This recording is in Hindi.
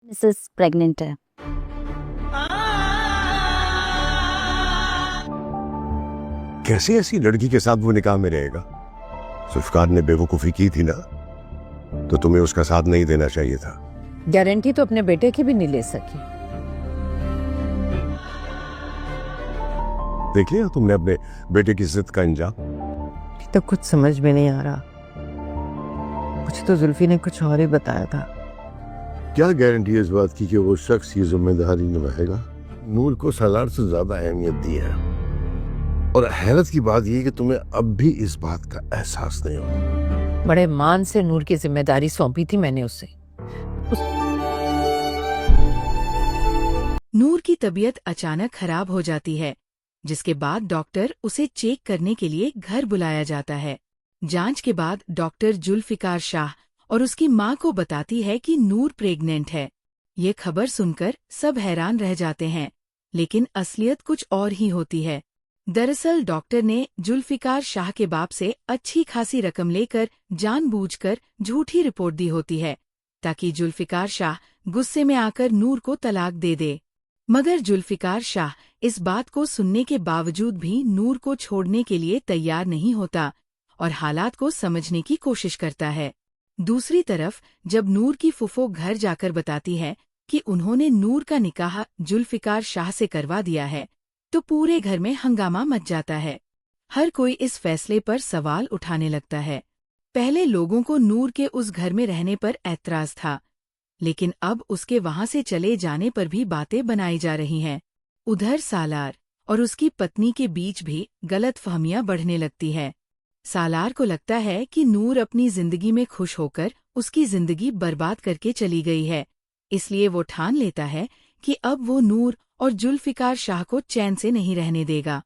मिसेस प्रेग्नेंट है। कैसे ऐसी लड़की के साथ वो निकाह में रहेगा? जुल्फकार ने बेवकूफी की थी ना, तो तुम्हें उसका साथ नहीं देना चाहिए था। गारंटी तो अपने बेटे की भी नहीं ले सकी। देख लिया तुमने अपने बेटे की जिद का अंजाम। तो कुछ समझ में नहीं आ रहा। मुझे तो जुल्फी ने कुछ और ही बताया था। क्या गारंटी है इस बात की कि वो शख्स ये जिम्मेदारी निभाएगा? नूर को सालार से ज्यादा अहमियत दी है, और हैरत की बात यह कि तुम्हें अब भी इस बात का एहसास नहीं हो। बड़े मान से नूर की जिम्मेदारी सौंपी थी मैंने उसे। नूर की तबीयत अचानक खराब हो जाती है, जिसके बाद डॉक्टर उसे चेक करने के लिए घर बुलाया जाता है। जांच के बाद डॉक्टर जुल्फिकार शाह और उसकी मां को बताती है कि नूर प्रेग्नेंट है। ये खबर सुनकर सब हैरान रह जाते हैं, लेकिन असलियत कुछ और ही होती है। दरअसल डॉक्टर ने जुल्फिकार शाह के बाप से अच्छी खासी रकम लेकर जानबूझकर झूठी रिपोर्ट दी होती है, ताकि जुल्फिकार शाह गुस्से में आकर नूर को तलाक दे दे। मगर जुल्फिकार शाह इस बात को सुनने के बावजूद भी नूर को छोड़ने के लिए तैयार नहीं होता और हालात को समझने की कोशिश करता है। दूसरी तरफ जब नूर की फुफो घर जाकर बताती है कि उन्होंने नूर का निकाह जुल्फिकार शाह से करवा दिया है, तो पूरे घर में हंगामा मच जाता है। हर कोई इस फैसले पर सवाल उठाने लगता है। पहले लोगों को नूर के उस घर में रहने पर ऐतराज था, लेकिन अब उसके वहां से चले जाने पर भी बातें बनाई जा रही हैं। उधर सालार और उसकी पत्नी के बीच भी गलतफहमियां बढ़ने लगती है। सालार को लगता है कि नूर अपनी जिंदगी में खुश होकर उसकी जिंदगी बर्बाद करके चली गई है, इसलिए वो ठान लेता है कि अब वो नूर और जुल्फिकार शाह को चैन से नहीं रहने देगा।